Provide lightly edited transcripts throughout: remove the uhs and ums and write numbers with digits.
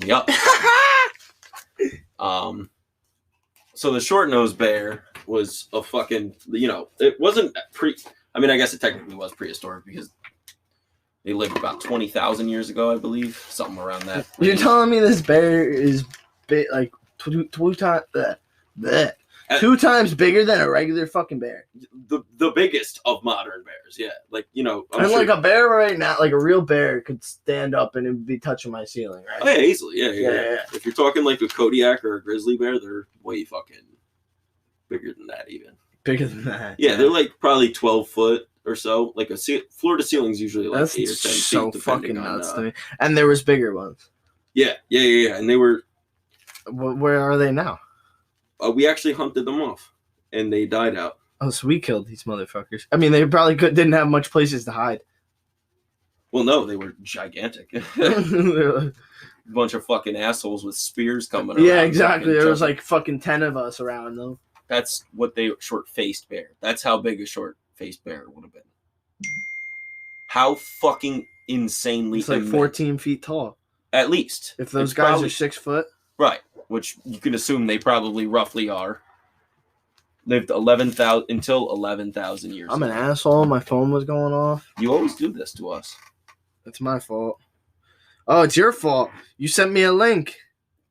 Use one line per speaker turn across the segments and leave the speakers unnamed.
me up. So the short-nosed bear was a fucking, it wasn't I mean, I guess it technically was prehistoric because they lived about 20,000 years ago, I believe, something around that.
You're telling me this bear is like two times bigger than a regular fucking bear?
The biggest of modern bears, yeah. Like, I'm
and
sure,
like a bear right now, like a real bear could stand up and it would be touching my ceiling, right?
Oh, yeah, easily, yeah. If you're talking like a Kodiak or a grizzly bear, they're way fucking bigger than that even.
Bigger than that.
Yeah, they're like probably 12 foot or so. Like floor to ceiling is usually like
That's
8 or 10
so
feet.
fucking nuts to me. And there was bigger ones.
Yeah. And they were...
Where are they now?
We actually hunted them off, and they died out.
Oh, so we killed these motherfuckers. I mean, they probably didn't have much places to hide.
Well, no, they were gigantic. Bunch of fucking assholes with spears coming around.
Yeah, exactly. There was like fucking 10 of us around them.
That's what short-faced bear. That's how big a short-faced bear would have been. How fucking insanely
It's like
immense.
14 feet tall.
At least.
If those guys are 6 foot.
Right. Which you can assume they probably roughly are. Lived 11,000 until 11,000 years
I'm
ago.
an asshole. My phone was going off.
You always do this to us.
It's my fault. Oh, it's your fault. You sent me a link.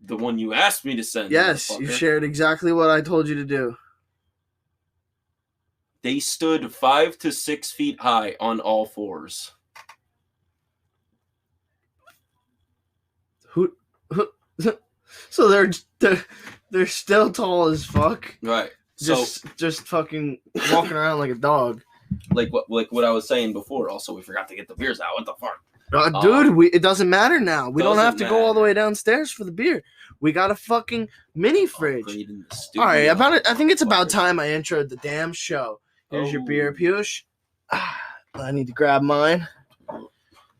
The one you asked me to send.
Yes, you shared exactly what I told you to do.
They stood 5 to 6 feet high on all fours. So they're still tall as fuck. Right.
Just fucking walking around like a dog.
Like what I was saying before. Also, we forgot to get the beers out. What the fuck?
Dude, it doesn't matter now. We don't have to go all the way downstairs for the beer. We got a fucking mini fridge. All right, I think it's about time I introed the damn show. Here's your beer, Pughshee. I need to grab mine.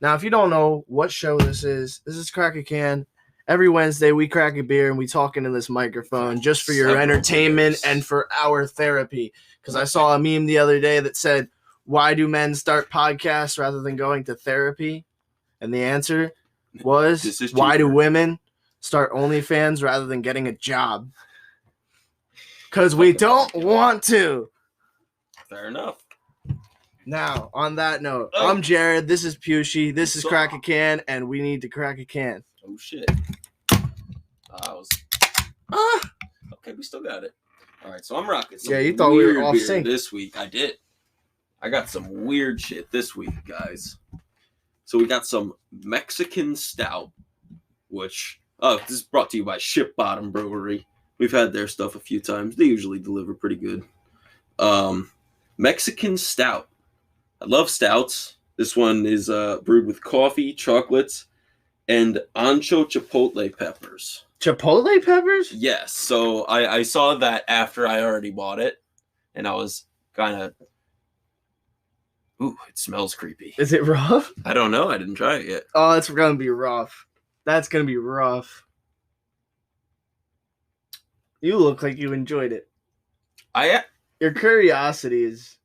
Now, if you don't know what show this is Crack a Can. Every Wednesday, we crack a beer and we talk into this microphone just for your entertainment and for our therapy. Because I saw a meme the other day that said, why do men start podcasts rather than going to therapy? And the answer was, why do women start OnlyFans rather than getting a job? Because we don't want to.
Fair enough.
Now, on that note, I'm Jared. This is Pughshee. This is Crack a Can, and we need to crack a can.
Oh, shit. Okay, we still got it. All right, so I'm rocking some
you thought we were off
beer
sync.
This week. I did. I got some weird shit this week, guys. So we got some Mexican Stout, which, this is brought to you by Ship Bottom Brewery. We've had their stuff a few times. They usually deliver pretty good. Mexican Stout. I love stouts. This one is brewed with coffee, chocolates, and ancho chipotle peppers.
Chipotle peppers?
Yes. So I saw that after I already bought it, and I was kind of, ooh, it smells creepy.
Is it rough?
I don't know. I didn't try it yet.
Oh, it's going to be rough. That's going to be rough. You look like you enjoyed it. Your curiosity is...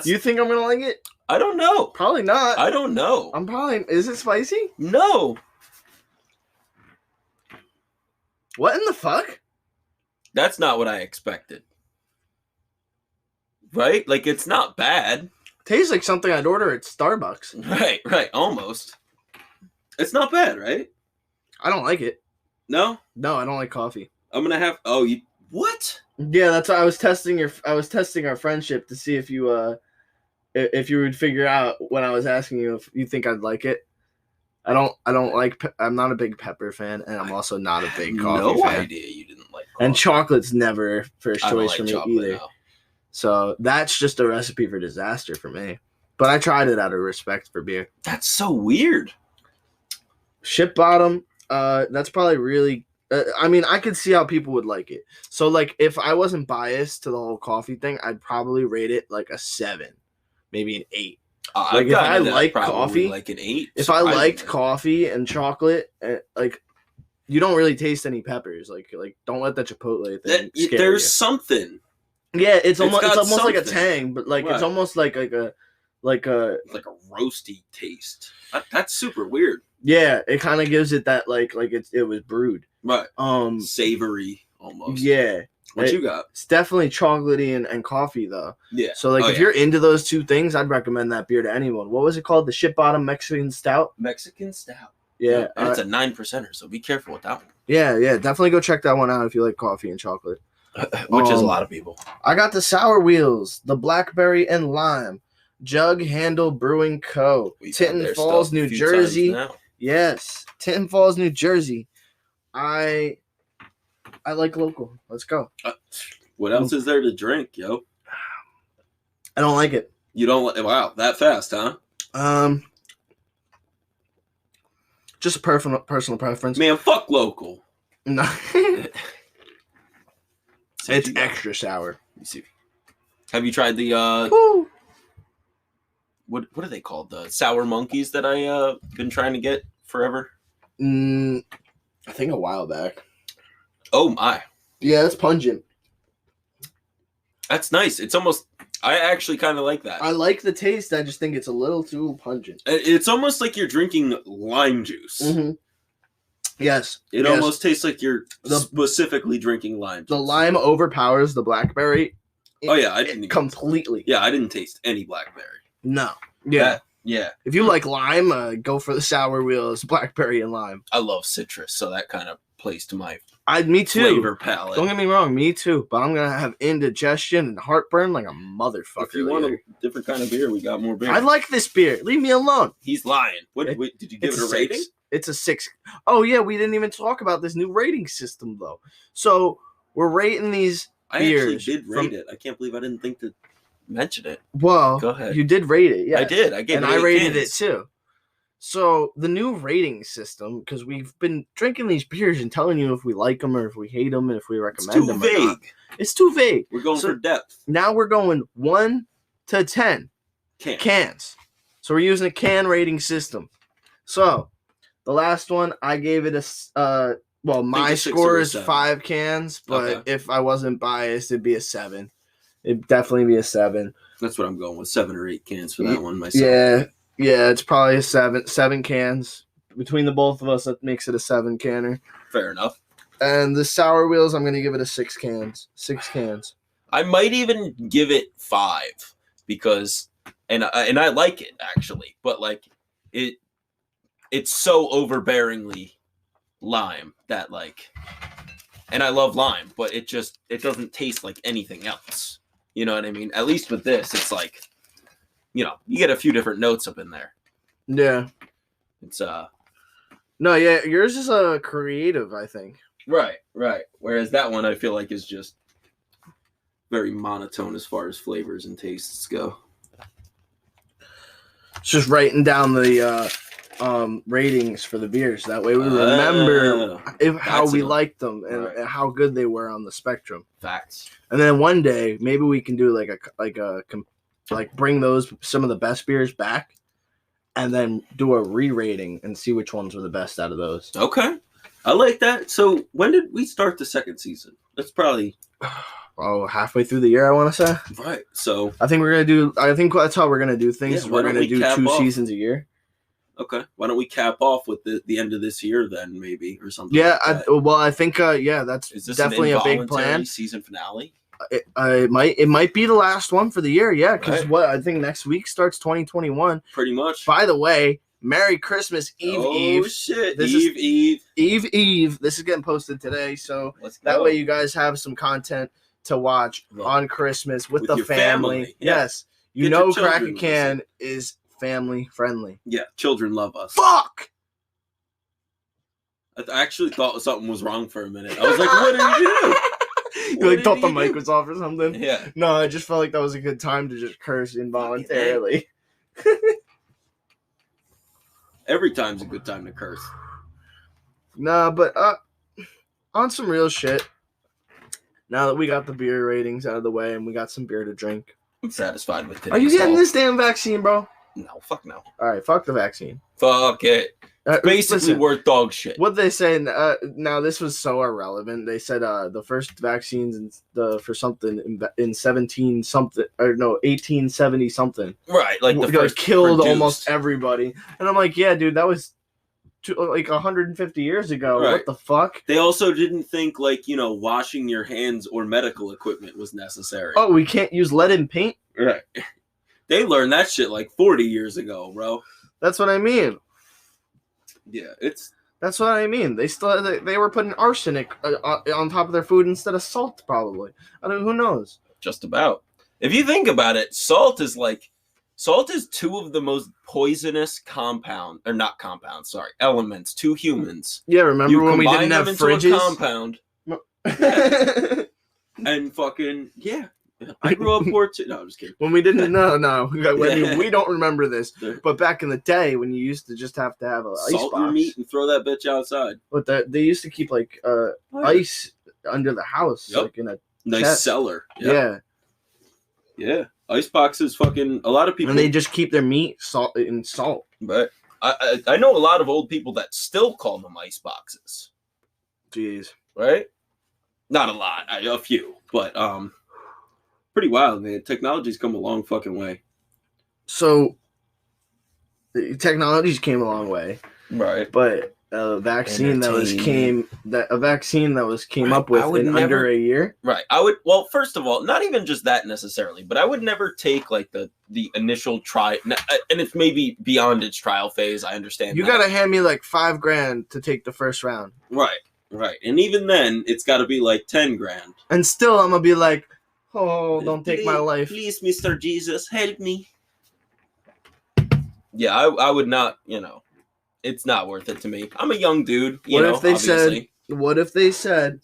You think I'm going to like it?
I don't know.
Probably not.
I don't know.
Is it spicy?
No.
What in the fuck?
That's not what I expected. Right? Like, it's not bad.
Tastes like something I'd order at Starbucks.
Right. Almost. It's not bad, right?
I don't like it.
No?
No, I don't like coffee.
I'm going to have... What?
Yeah, that's why I was testing our friendship to see if you would figure out when I was asking you if you think I'd like it. I don't like. I'm not a big pepper fan, and I'm also not a big coffee fan.
No idea you didn't like coffee.
And chocolate's never first choice for me either.
No.
So that's just a recipe for disaster for me. But I tried it out of respect for beer.
That's so weird.
Ship Bottom. That's probably really. I mean, I could see how people would like it. So, like, if I wasn't biased to the whole coffee thing, I'd probably rate it like a 7, maybe an 8. Like, if I like coffee,
like an 8.
If I liked coffee and chocolate, like, you don't really taste any peppers. Like, don't let that chipotle thing scare
There's
you.
something.
Yeah, it's almost like a tang, but like it's almost like a
roasty taste. That's super weird.
Yeah, it kind of gives it that like it was brewed.
Right. Savory almost.
Yeah.
What you got?
It's definitely chocolatey and coffee though.
Yeah.
So if you're into those two things, I'd recommend that beer to anyone. What was it called? The Ship Bottom Mexican Stout.
Mexican Stout.
Yeah,
and it's a 9%er, so be careful with that one.
Yeah, definitely go check that one out if you like coffee and chocolate.
Which is a lot of people.
I got the Sour Wheels, the Blackberry and Lime, Jug Handle Brewing Co. Tinton Falls, New Jersey. Yes, Tinton Falls, New Jersey. I like local. Let's go.
What else is there to drink, yo?
I don't like it.
You don't like? Wow, that fast, huh?
Just a personal preference.
Man, fuck local.
No. It's extra sour.
Let me see. Have you tried the what are they called? The sour monkeys that I been trying to get forever?
I think a while back.
Oh my.
Yeah, it's pungent.
That's nice. It's almost I actually kind of like that.
I like the taste. I just think it's a little too pungent.
It's almost like you're drinking lime juice.
Mm-hmm. Yes.
It almost tastes like you're specifically drinking lime juice.
The lime overpowers the blackberry.
I didn't
completely.
Yeah, I didn't taste any blackberry.
No. Yeah.
Yeah.
If you like lime, go for the Sour Wheels, blackberry and lime.
I love citrus, so that kind of plays to my
me too.
Flavor palette.
Don't get me wrong, me too. But I'm gonna have indigestion and heartburn like a motherfucker.
If you want a different kind of beer, we got more beer.
I like this beer. Leave me alone.
He's lying. What did you give it a rating?
It's a 6. Oh yeah, we didn't even talk about this new rating system though. So we're rating these beers.
I actually did rate it. I can't believe I didn't think to mention it.
Well,
go ahead.
You did rate it, yeah.
I did. I gave it 8
I rated
cans.
it too. So the new rating system, because we've been drinking these beers and telling you if we like them or if we hate them and if we recommend them.
It's too vague.
It's too vague.
We're going for depth.
Now we're going 1 to 10 cans. So we're using a can rating system. So the last one, I gave it my score is 5 cans, but if I wasn't biased, it'd be a 7. It'd definitely be a 7.
That's what I'm going with, 7 or 8 cans for that one myself.
Yeah, it's probably a 7 cans. Between the both of us, that makes it a 7 canner.
Fair enough.
And the Sour Wheels, I'm going to give it a 6 cans. 6 cans.
I might even give it 5 because, and I like it actually, but like it's so overbearingly lime that like, and I love lime, but it doesn't taste like anything else. You know what I mean? At least with this, it's like, you get a few different notes up in there.
Yeah.
It's
No, yeah, yours is creative, I think.
Right. Whereas that one I feel like is just very monotone as far as flavors and tastes go.
It's just writing down the ratings for the beers. That way we remember how we liked them and how good they were on the spectrum.
Facts.
And then one day maybe we can do bring some of the best beers back and then do a re-rating and see which ones were the best out of those. Okay.
I like that. So when did we start the second season? That's probably
halfway through the year, I want to say.
Right. So
I think that's how we're going to do things. Yeah, we're going to do 2 seasons a year.
Okay. Why don't we cap off with the end of this year then, maybe, or something?
Yeah. I think that's definitely a big plan.
Season finale.
It might be the last one for the year. Yeah, because I think next week starts 2021.
Pretty much.
By the way, Merry Christmas Eve.
Oh shit! Eve.
This is getting posted today, so that way you guys have some content to watch on Christmas with the family. Yes, Crack a Can is family friendly.
Yeah, children love us.
Fuck!
I actually thought something was wrong for a minute. I was like, what did you do?
You thought the mic was off or something?
Yeah.
No, I just felt like that was a good time to just curse involuntarily.
Every time's a good time to curse.
Nah, but on some real shit, now that we got the beer ratings out of the way and we got some beer to drink.
I'm satisfied with it.
Are you getting this damn vaccine, bro?
No, fuck no.
All right, fuck the vaccine.
Fuck it. It's basically worth dog shit.
What they say now, this was so irrelevant. They said the first vaccines for something in 1870 something.
Right, like the first
killed
produced.
Almost everybody. And I'm like, yeah, dude, that was like 150 years ago.
Right.
What the fuck?
They also didn't think like washing your hands or medical equipment was necessary.
Oh, we can't use lead in paint.
Right. They learned that shit like 40 years ago, bro.
That's what I mean.
Yeah,
That's what I mean. They were putting arsenic on top of their food instead of salt, probably. I mean, who knows?
Just about. If you think about it, salt is two of the most poisonous elements to humans.
Yeah, remember when we didn't have fridges?
A compound. And fucking, yeah. I grew up poor too. No, I'm just kidding.
When we didn't, no. I mean, we don't remember this. But back in the day, when you used to just have to have an ice box.
Salt your meat and throw that bitch outside.
But they used to keep like ice under the house, like in a
nice cellar.
Yep.
Yeah. Ice boxes, fucking a lot of people.
And they just keep their meat salt.
But I know a lot of old people that still call them ice boxes.
Jeez.
Right? Not a lot. A few. But pretty wild, man. Technology's come a long fucking way.
So technology's came a long way.
Right.
But a vaccine that came up with in under a year.
Right. First of all, not even just that necessarily, but I would never take like the initial try, and it's maybe beyond its trial phase. I understand.
You gotta hand me like $5,000 to take the first round.
Right. And even then, it's got to be like $10,000.
And still, I'm gonna be like, oh, don't take my life,
please, Mr. Jesus, help me. Yeah, I would not. It's not worth it to me. I'm a young dude. What if they said?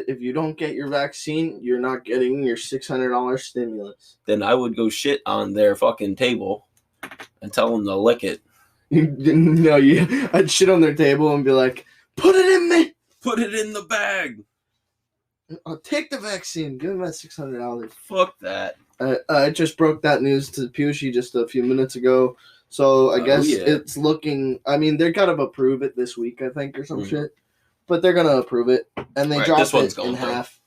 If you don't get your vaccine, you're not getting your $600 stimulus? Then I would go shit on their fucking table and tell them to lick it.
No, I'd shit on their table and be like, put it in me.
Put it in the bag.
I'll take the vaccine. Give them that $600.
Fuck that.
I just broke that news to Pughshee just a few minutes ago. So I guess it's looking. I mean, they're gonna approve it this week, I think, or some shit. But they're gonna approve it, and they dropped it in half,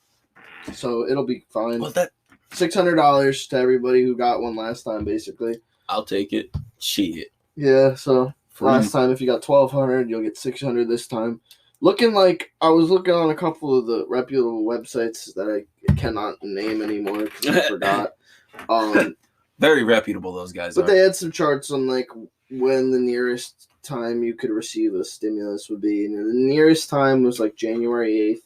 so it'll be fine.
Well, that
$600 to everybody who got one last time, basically.
I'll take it. Shit.
Yeah. So last time, if you got $1,200, you'll get $600 this time. Looking like I was looking on a couple of the reputable websites that I cannot name anymore because I forgot.
Very reputable, those guys.
But they had some charts on like when the nearest time you could receive a stimulus would be. And the nearest time was like January 8th,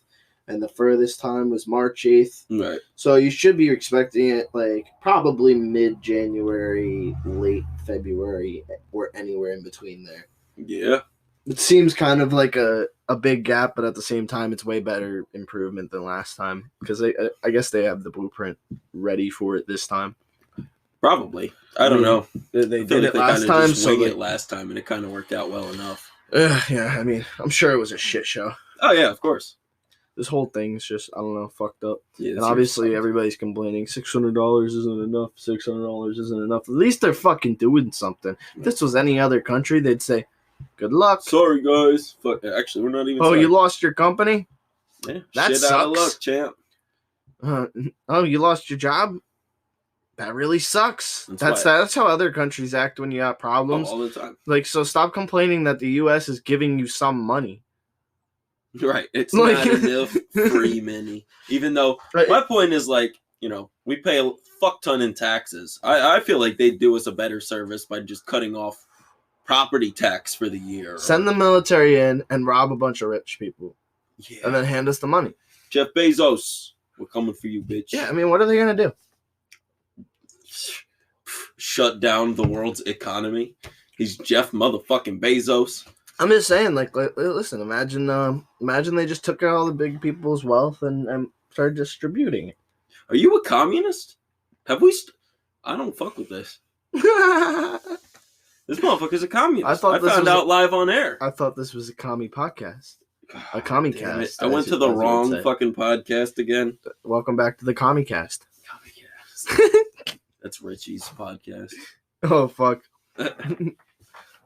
and the furthest time was March 8th.
Right.
So you should be expecting it like probably mid-January, late February, or anywhere in between there.
Yeah.
It seems kind of like a big gap, but at the same time, it's way better improvement than last time because I guess they have the blueprint ready for it this time.
Probably. I don't know.
They did it last time,
last time, and it kind of worked out well enough.
Yeah, I mean, I'm sure it was a shit show.
Oh, yeah, of course.
This whole thing's just, I don't know, fucked up.
Yeah,
and obviously, everybody's complaining, $600 isn't enough, $600 isn't enough. At least they're fucking doing something. If this was any other country, they'd say, good luck.
Sorry, guys. Fuck. Actually, we're not even sorry.
You lost your company?
Yeah,
that
shit
sucks.
Out of luck, champ.
You lost your job? That really sucks. That's how other countries act when you have problems.
All the time.
Like, so stop complaining that the U.S. is giving you some money.
Right. It's not enough free money. Even though, my point is like, we pay a fuck ton in taxes. I feel like they'd do us a better service by just cutting off property tax for the year.
Send the military in and rob a bunch of rich people.
Yeah.
And then hand us the money.
Jeff Bezos, we're coming for you, bitch.
Yeah, I mean, what are they going to do?
Shut down the world's economy. He's Jeff motherfucking Bezos.
I'm just saying, like, listen, imagine they just took all the big people's wealth and started distributing it.
Are you a communist? Have we... I don't fuck with this. This motherfucker's a communist. I found out live on air.
I thought this was a commie podcast. A commie cast.
I went to the wrong fucking podcast again.
Welcome back to the commie cast.
That's Richie's podcast.
Oh, fuck.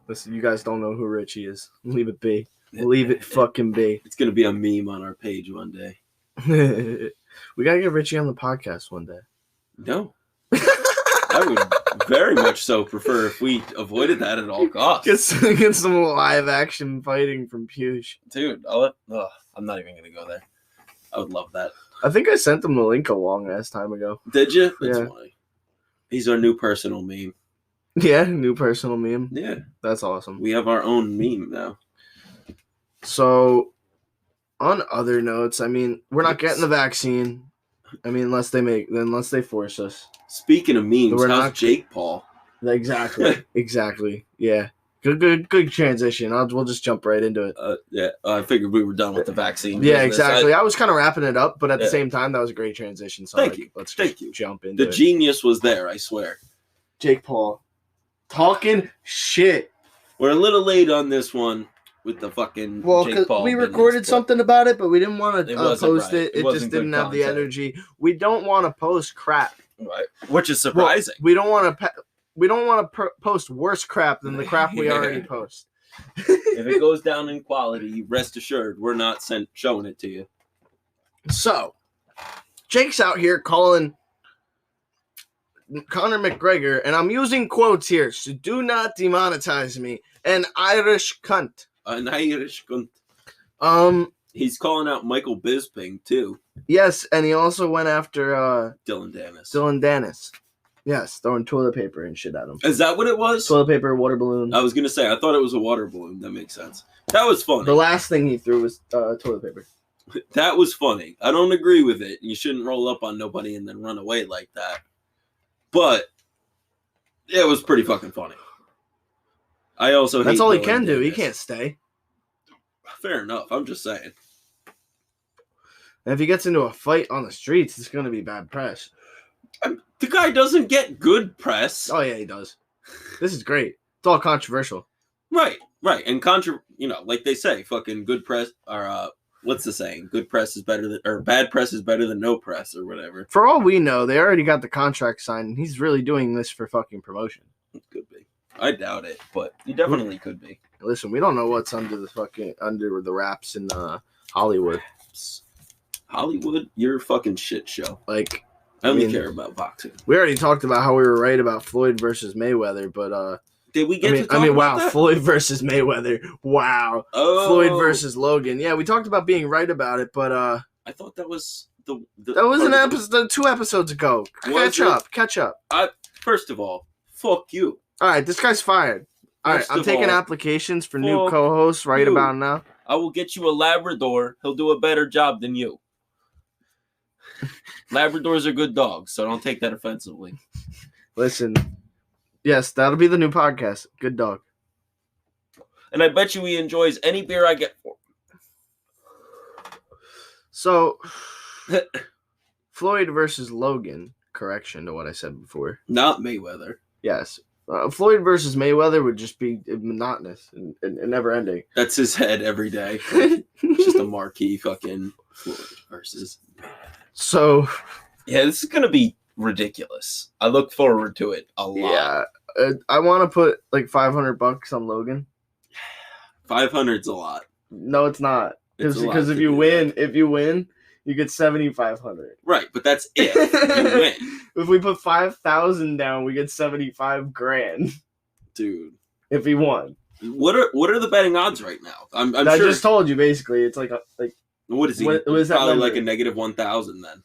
Listen, you guys don't know who Richie is. Leave it be. Leave it fucking be.
It's going to be a meme on our page one day.
We got to get Richie on the podcast one day.
No. I would Very much so prefer if we avoided that at all costs.
Get some live action fighting from Pughshee.
Dude, I'm not even going to go there. I would love that.
I think I sent him the link a long ass time ago.
Did you? That's
Yeah.
funny. He's our new personal meme.
Yeah, new personal meme.
Yeah.
That's awesome.
We have our own meme now.
So, on other notes, I mean, we're not getting the vaccine. I mean, unless they force us.
Speaking of memes,
We're
how's
not-
Jake Paul?
Exactly. Yeah. Good transition. We'll just jump right into it.
I figured we were done with the vaccine.
Yeah,
business.
exactly. I was kind of wrapping it up, but at the same time, that was a great transition. So
Thank you.
Let's
Thank
just
you.
jump into
The
it.
genius was there, I swear.
Jake Paul. Talking shit.
We're a little late on this one with the fucking
Well,
Jake
because
Paul
we
business,
recorded
but
something about it, but we didn't want
It
to
wasn't
post
right.
it.
It
It
wasn't
just
good
didn't have the
content.
energy. We don't want to post crap.
Right. Which is surprising.
We don't want to post worse crap than the crap we
Yeah.
already post.
If it goes down in quality, rest assured, we're not showing it to you.
So, Jake's out here calling Conor McGregor, and I'm using quotes here, so do not demonetize me, an Irish cunt.
An Irish cunt.
He's
calling out Michael Bisping, too.
Yes, and he also went after
Dylan Dennis.
Dylan Dennis. Yes, throwing toilet paper and shit at him.
Is that what it was?
Toilet paper, water balloon.
I was going to say, I thought it was a water balloon. That makes sense. That was funny.
The last thing he threw was toilet paper.
That was funny. I don't agree with it. You shouldn't roll up on nobody and then run away like that. But it was pretty fucking funny. I also
That's
hate
all he
Dylan
can do. He
Dennis.
can't stay.
Fair enough. I'm just saying.
And if he gets into a fight on the streets, it's going to be bad press.
The guy doesn't get good press.
Oh, yeah, he does. This is great. It's all controversial.
Right. And like they say, fucking good press, or what's the saying? Good press is better than, or bad press is better than no press, or whatever.
For all we know, they already got the contract signed, and he's really doing this for fucking promotion.
It could be. I doubt it, but he definitely could be.
Listen, we don't know what's under the wraps in Hollywood.
Hollywood, you're a fucking shit show.
Like,
I only care about boxing.
We already talked about how we were right about Floyd versus Mayweather, but
did we get to talk about
wow,
that?
Floyd versus Mayweather. Wow.
Oh.
Floyd versus Logan. Yeah, we talked about being right about it, but
I thought that was the
that was an episode 2 episodes ago. Catch up.
First of all, fuck you.
All right, this guy's fired. All right,
First
I'm
of
taking
all,
applications for new
fuck
co-hosts right
you.
about now.
I will get you a Labrador. He'll do a better job than you. Labradors are good dogs, so don't take that offensively.
Listen, yes, that'll be the new podcast. Good dog.
And I bet you he enjoys any beer I get for him.
So, Floyd versus Logan. Correction to what I said before.
Not Mayweather.
Yes. Floyd versus Mayweather would just be monotonous and never ending.
That's his head every day. Just a marquee fucking Floyd versus Mayweather.
So,
yeah, this is going to be ridiculous. I look forward to it a lot.
Yeah. I want to put like $500 on Logan.
500's a lot.
No, it's not.
It's a lot
Because
to
if you
do
win, you get $7,500.
Right, but that's if you win.
If we put 5,000 down, we get 75 grand.
Dude.
If he won.
What are the betting odds right now? I'm
I
sure.
just told you basically. It's like
What is he?
What is that
Probably
number?
like a negative 1,000 then.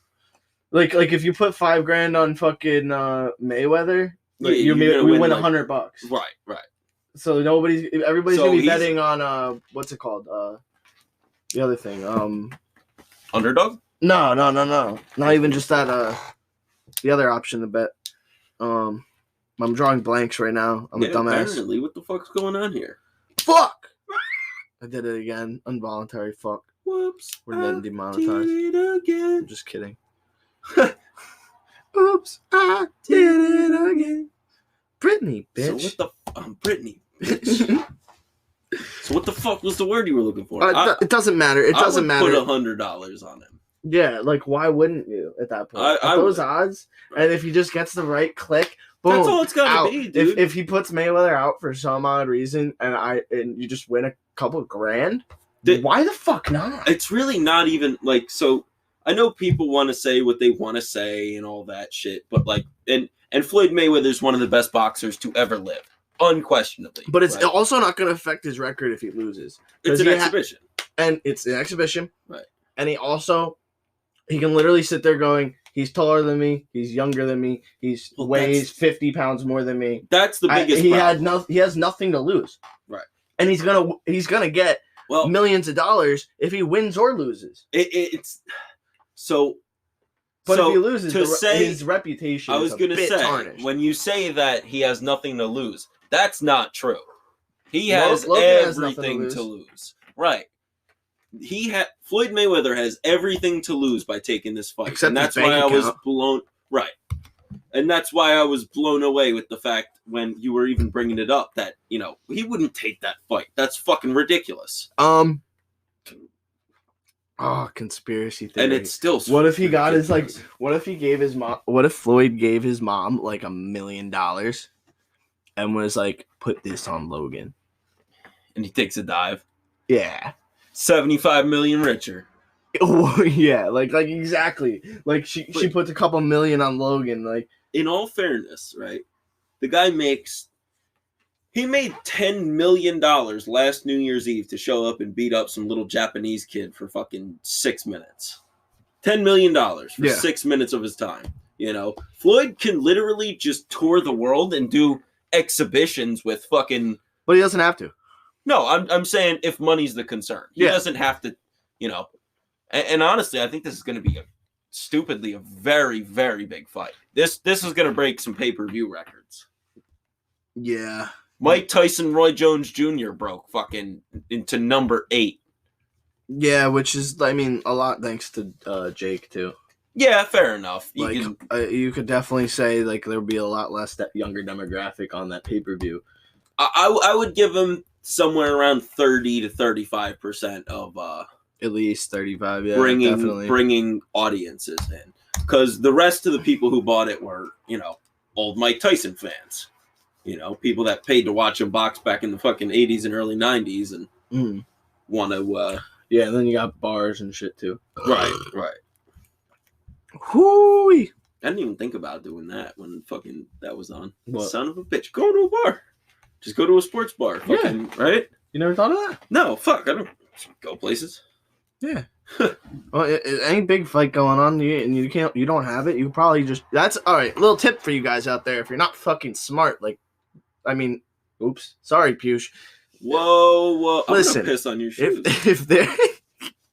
like if you put $5,000 on fucking Mayweather,
Yeah,
like,
you're gonna
we
win,
win
like-
$100.
Right.
So everybody's
So
gonna be
he's-
betting on what's it called? The other thing.
Underdog?
No. Not even just that. The other option to bet. I'm drawing blanks right now. I'm a dumbass.
Apparently, what the fuck's going on here?
Fuck! I did it again. Involuntary fuck.
Whoops.
We're getting demonetized.
Did it again.
I'm just kidding. Oops, I did it again. Brittany, bitch.
So what the Brittany, bitch. So what the fuck was the word you were looking for?
It doesn't matter. It doesn't
I
matter.
would put $100 on him.
Yeah, like why wouldn't you at that point?
I
At those
would.
odds, and if he just gets the right click, boom,
That's all it's gotta
out.
be, dude.
If he puts Mayweather out for some odd reason, and you just win a couple grand, why the fuck not?
It's really not even like so. I know people want to say what they want to say and all that shit, but like, and And Floyd Mayweather is one of the best boxers to ever live, unquestionably.
But it's also not going to affect his record if he loses.
It's an exhibition.
And it's an exhibition.
Right.
And he can literally sit there going, he's taller than me, he's younger than me, weighs 50 pounds more than me.
That's the biggest problem.
He has nothing to lose.
Right.
And he's gonna get millions of dollars if he wins or loses.
It's so.
But if he loses, his reputation
I was
going to say,
tarnished. When you say that he has nothing to lose, that's not true. He has everything to lose. Right. Floyd Mayweather has everything to lose by taking this fight.
Except
and that's why I was blown And that's why I was blown away with the fact when you were even bringing it up that, he wouldn't take that fight. That's fucking ridiculous.
Conspiracy theory.
And it's still
what if he got ridiculous. What if he gave his mom what if Floyd gave his mom like $1 million and was like, put this on Logan?
And he takes a dive.
Yeah.
75 million richer.
Oh yeah, like exactly. Like she puts a couple million on Logan. Like,
in all fairness, right? The guy he made $10 million last New Year's Eve to show up and beat up some little Japanese kid for fucking 6 minutes. $10 million for 6 minutes of his time. Floyd can literally just tour the world and do exhibitions with fucking.
But he doesn't have to.
No, I'm saying if money's the concern, he doesn't have to. And honestly, I think this is going to be a very, very big fight. This is going to break some pay-per-view records.
Yeah.
Mike Tyson, Roy Jones Jr. broke fucking into number 8.
Yeah, which is, a lot thanks to Jake too.
Yeah, fair enough.
You could definitely say there would be a lot less younger demographic on that pay-per-view.
I would give him somewhere around 30 to 35% of
at least 35. Yeah,
bringing audiences in, because the rest of the people who bought it were old Mike Tyson fans. People that paid to watch him box back in the fucking 80s and early 90s and want to.
Yeah, and then you got bars and shit too.
Right.
Hooey!
I didn't even think about doing that when fucking that was on.
What?
Son of a bitch. Go to a bar. Just go to a sports bar. Fucking, right?
You never thought of that?
No, fuck. I don't go places.
Yeah. Well, any big fight going on, you don't have it. You probably just. That's all right. Little tip for you guys out there: if you're not fucking smart, oops, sorry, Pughshee.
Whoa!
Listen,
I'm gonna piss on your shoes.
If they're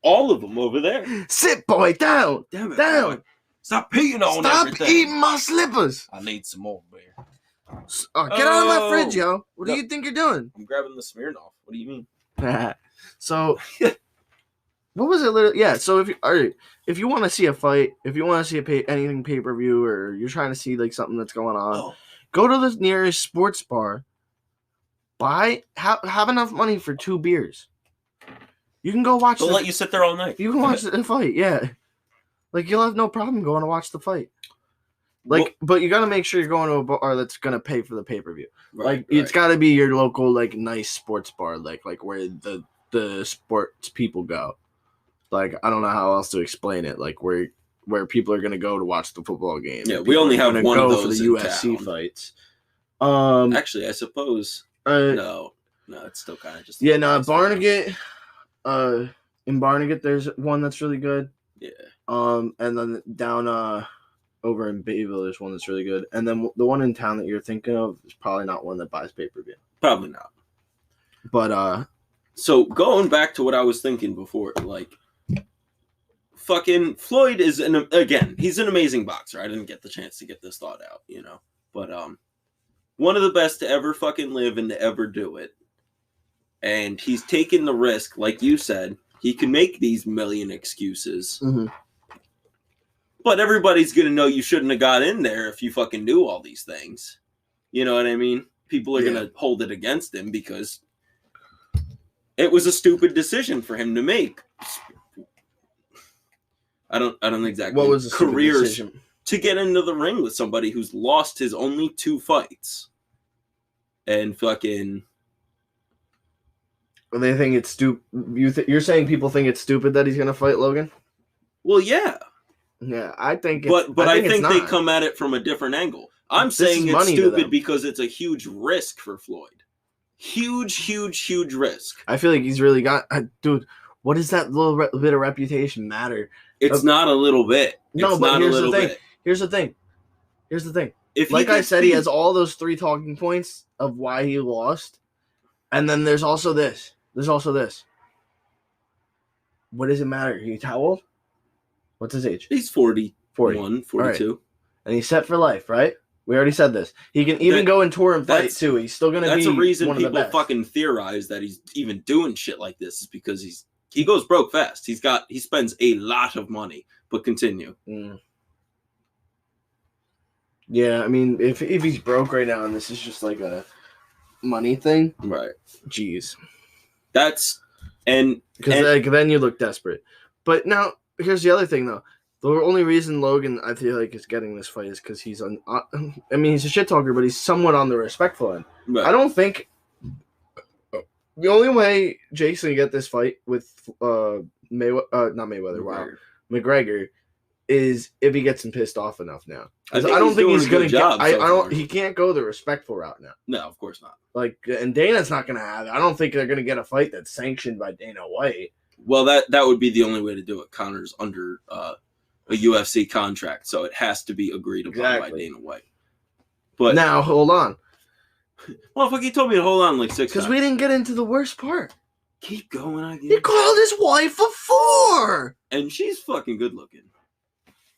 all of them over there.
Sit, boy, down.
Damn it,
down.
Boy. Stop peeing on everything.
Stop eating my slippers.
I need some more beer.
Get out of my fridge, yo. What do you think you're doing?
I'm grabbing the Smirnoff. What do you mean?
So, what was it? Yeah. So if you want to see a fight, if you want to see anything pay-per-view, or you're trying to see something that's going on, go to the nearest sports bar. Have enough money for 2 beers. You can go watch.
They'll let you sit there all night.
You can watch the fight. Yeah. You'll have no problem going to watch the fight. But you got to make sure you're going to a bar that's going to pay for the pay-per-view. Right, it's got to be your local, nice sports bar, where the sports people go. I don't know how else to explain it. Where people are going to go to watch the football game.
Yeah, we only have one of those
for the UFC fights.
Actually, I suppose. No, it's still kind of just.
Yeah, no, Barnegat. In Barnegat, there's one that's really good.
Yeah.
And then down over in Bayville, there's one that's really good. And then the one in town that you're thinking of is probably not one that buys pay-per-view.
Probably not.
But
so going back to what I was thinking before, fucking Floyd is he's an amazing boxer. I didn't get the chance to get this thought out, but one of the best to ever fucking live and to ever do it. And he's taken the risk, like you said. He can make these million excuses.
Mm-hmm.
But everybody's going to know you shouldn't have got in there if you fucking knew all these things. You know what I mean? People are going to hold it against him because it was a stupid decision for him to make. I don't exactly.
What was the
careers
decision?
To get into the ring with somebody who's lost his only 2 fights. And fucking...
They think it's stupid. You're saying people think it's stupid that he's going to fight Logan?
Well, yeah.
Yeah, I think.
But I think they come at it from a different angle. I'm saying it's stupid because it's a huge risk for Floyd. Huge risk.
I feel like he's really got... dude, what does that little bit of reputation matter?
It's not a little bit.
No, but here's the thing. Here's the thing. Like I said, he has all those 3 talking points of why he lost. And then there's also this. What does it matter? He's how old? What's his age?
He's 40. 41, 42.
Right. And he's set for life, right? We already said this. He can even go and tour and fight, too. He's still going to be
That's a reason
one of the best.
People fucking theorize that he's even doing shit like this is because he goes broke fast. He spends a lot of money. But continue.
Yeah, I mean, if he's broke right now and this is just like a money thing,
right?
Jeez,
because
then you look desperate. But now here's the other thing, though. The only reason Logan, I feel like, is getting this fight is because he's he's a shit talker, but he's somewhat on the respectful end. Right. I don't think the only way Jake's gonna get this fight with McGregor is if he gets him pissed off enough now. I don't think he's gonna get. He can't go the respectful route now.
No, of course not.
And Dana's not gonna have it. I don't think they're gonna get a fight that's sanctioned by Dana White.
Well, that would be the only way to do it. Connor's under a UFC contract, so it has to be agreed upon by Dana White. But
now, hold on.
Well, fuck, he told me to hold on like 6 times.
Because we didn't get into the worst part.
Keep going, I guess.
He called his wife a 4!
And she's fucking good looking.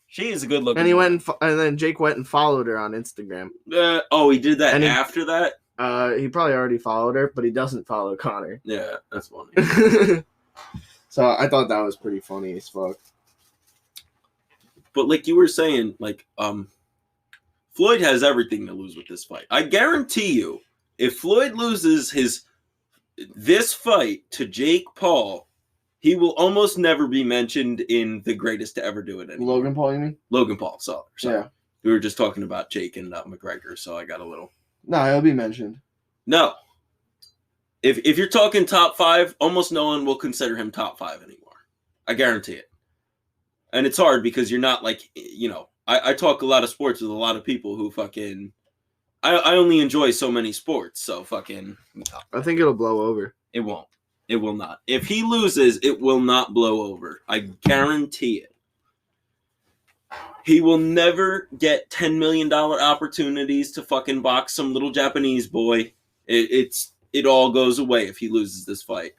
She is a good looking.
And and then Jake went and followed her on Instagram.
He did that after that?
He probably already followed her, but he doesn't follow Connor.
Yeah, that's funny.
So I thought that was pretty funny as fuck.
But like you were saying, Floyd has everything to lose with this fight. I guarantee you, if Floyd loses this fight to Jake Paul, he will almost never be mentioned in the greatest to ever do it anymore.
Logan Paul, you mean?
Logan Paul, sorry.
Yeah.
We were just talking about Jake and McGregor, so I got a little...
No, he'll be mentioned.
No. If you're talking top 5, almost no one will consider him top 5 anymore. I guarantee it. And it's hard because you're not I talk a lot of sports with a lot of people who fucking... I only enjoy so many sports, so fucking...
I think it'll blow over.
It won't. It will not. If he loses, it will not blow over. I guarantee it. He will never get $10 million opportunities to fucking box some little Japanese boy. It all goes away if he loses this fight.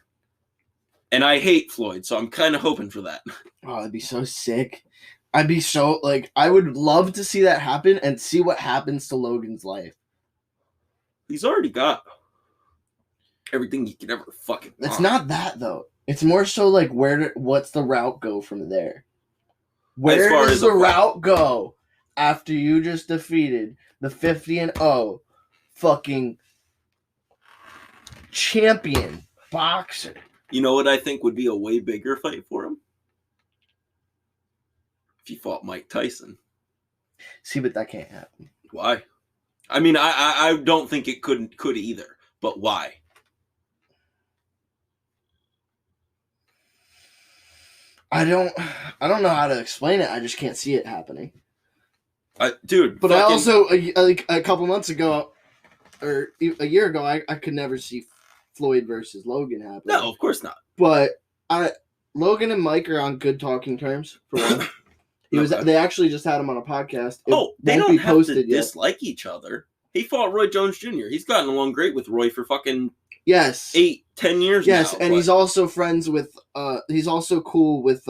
And I hate Floyd, so I'm kind of hoping for that.
Oh, that'd be so sick. I'd be so, I would love to see that happen and see what happens to Logan's life.
He's already got everything he could ever fucking want.
It's not that, though. It's more so, what's the route go from there? Where does the route go after you just defeated the 50-0 fucking champion boxer?
You know what I think would be a way bigger fight for him? If he fought Mike Tyson.
See, but that can't happen.
Why? I mean, I don't think it could either. But why?
I don't know how to explain it. I just can't see it happening.
Dude.
But I also, a couple months ago, or a year ago, I could never see Floyd versus Logan happen.
No, of course not.
But Logan and Mike are on good talking terms, for one. They actually just had him on a podcast.
They don't have to dislike each other. He fought Roy Jones Jr. He's gotten along great with Roy for fucking 8-10 years now.
Yes, and he's also friends with he's also cool with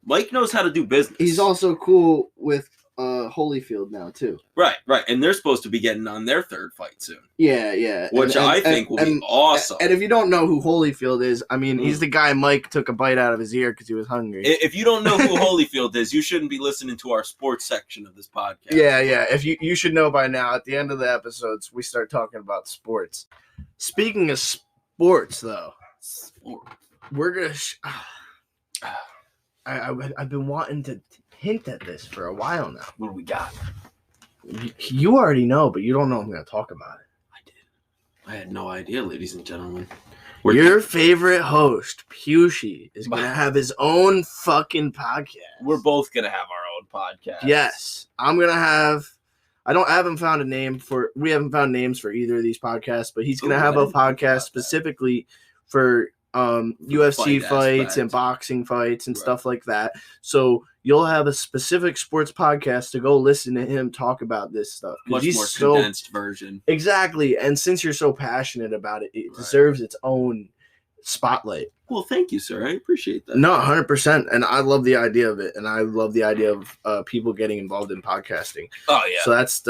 Mike knows how to do business.
He's also cool with Holyfield now too.
Right. And they're supposed to be getting on their third fight soon.
Yeah.
Which I think will be awesome.
And if you don't know who Holyfield is, I mean, he's the guy Mike took a bite out of his ear because he was hungry.
If you don't know who Holyfield is, you shouldn't be listening to our sports section of this podcast.
Yeah. If you should know by now, at the end of the episodes, we start talking about sports. Speaking of sports, though, we're gonna. I've been wanting to hint at this for a while now.
What do we got?
You already know, but you don't know I'm going to talk about it.
I did. I had no idea, ladies and gentlemen.
Your favorite host, Pughshee, is going to have his own fucking podcast.
We're both going to have our own podcast.
Yes. I'm going to have I haven't found we haven't found names for either of these podcasts, but he's gonna have a podcast specifically for UFC fights and boxing fights and stuff like that. So you'll have a specific sports podcast to go listen to him talk about this stuff.
Much more condensed version.
Exactly. And since you're so passionate about it, it deserves its own spotlight.
Well, thank you, sir. I appreciate that.
No, 100%. And I love the idea of it. And I love the idea of people getting involved in podcasting.
Oh, yeah.
So that's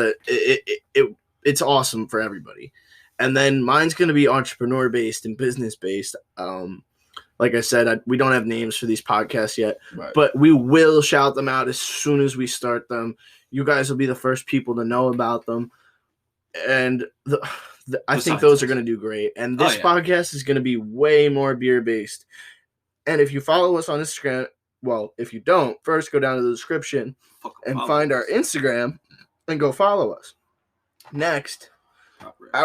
it's awesome for everybody. And then mine's going to be entrepreneur-based and business-based. Like I said, we don't have names for these podcasts yet, but we will shout them out as soon as we start them. You guys will be the first people to know about them. And I think those are going to do great. And this podcast is going to be way more beer-based. And if you follow us on Instagram, well, if you don't, first go down to the description and find our Instagram and go follow us. Next,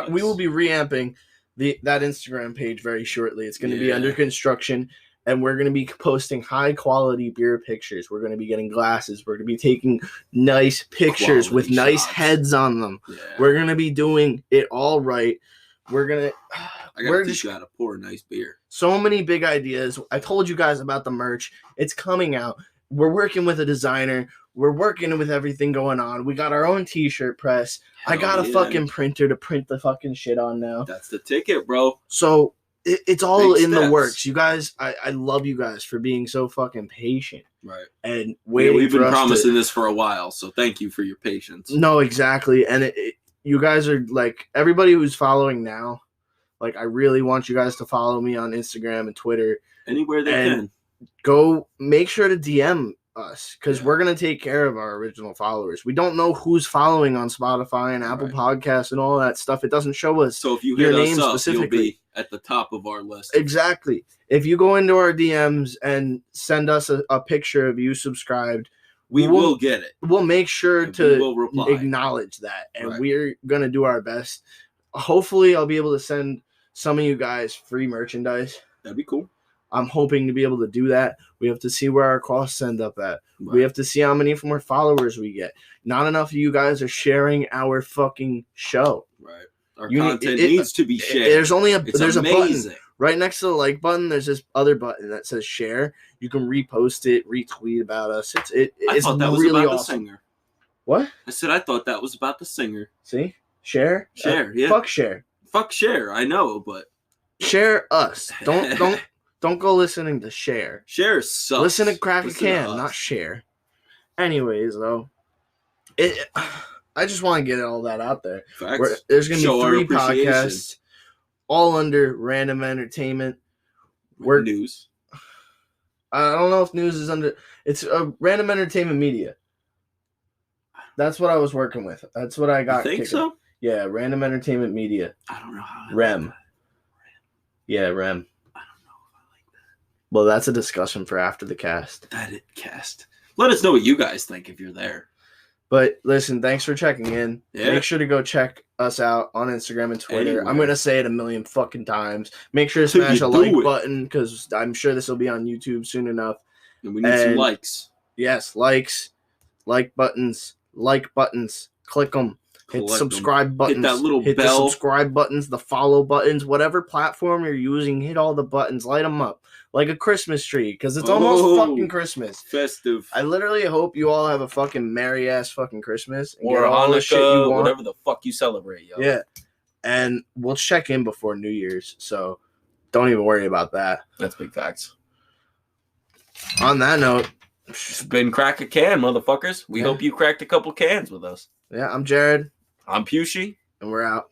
we will be reamping that Instagram page very shortly. It's going to be under construction, and we're going to be posting high-quality beer pictures. We're going to be getting glasses. We're going to be taking nice pictures with nice heads on them. Yeah. We're going to be doing it all right. I got to teach you how to pour a nice beer. So many big ideas. I told you guys about the merch. It's coming out. We're working with a designer. We're working with everything going on. We got our own t-shirt press. I got a fucking printer to print the fucking shit on now.
That's the ticket, bro.
So it's all in the works. You guys, I love you guys for being so fucking patient.
Right.
And waiting
we've been promising this for a while, so thank you for your patience.
No, exactly. And you guys are like, everybody who's following now, like, I really want you guys to follow me on Instagram and Twitter.
Anywhere they can.
Go make sure to DM us, because we're going to take care of our original followers. We don't know who's following on Spotify and Apple Podcasts and all that stuff. It doesn't show us.
So if you hit us up, you'll be at the top of our list.
Exactly. If you go into our DMs and send us a picture of you subscribed,
we will get it.
We'll make sure to acknowledge that, and we're going to do our best. Hopefully, I'll be able to send some of you guys free merchandise.
That'd be cool.
I'm hoping to be able to do that. We have to see where our costs end up at. Right. We have to see how many more followers we get. Not enough of you guys are sharing our fucking show.
Right. Our content needs to be shared.
There's only a button right next to the like button. There's this other button that says share. You can repost it, retweet about us. It's
thought that was
really
about
awesome.
The singer.
What?
I said I thought that was about the singer.
See? Share?
Yeah.
Fuck share.
Fuck share. I know, but
share us. Don't go listening to Share.
Share sucks.
Listen to Crack a Can, not Share. Anyways, though, I just want to get all that out there. There's going to be 3 podcasts, all under Random Entertainment.
News.
I don't know if news is under. It's Random Entertainment Media. That's what I was working with. That's what I got.
You think so?
Yeah, Random Entertainment Media.
I don't know how.
REM. Yeah, REM. Well, that's a discussion for after the cast.
Let us know what you guys think if you're there.
But listen, thanks for checking in.
Yeah.
Make sure to go check us out on Instagram and Twitter. Anyway. I'm going to say it a million fucking times. Make sure to smash a like button, because I'm sure this will be on YouTube soon enough.
And we need some likes.
Yes, likes, like buttons, click them. Hit subscribe buttons.
Hit that little bell.
The subscribe buttons, the follow buttons, whatever platform you're using, hit all the buttons, light them up. Like a Christmas tree, because it's almost fucking Christmas.
Festive.
I literally hope you all have a fucking merry-ass fucking Christmas.
And or all the shit you want. Whatever the fuck you celebrate, yo.
Yeah. And we'll check in before New Year's, so don't even worry about that.
That's big facts.
On that note,
it's been Crack a Can, motherfuckers. We hope you cracked a couple cans with us.
Yeah, I'm Jared.
I'm Pughshee.
And we're out.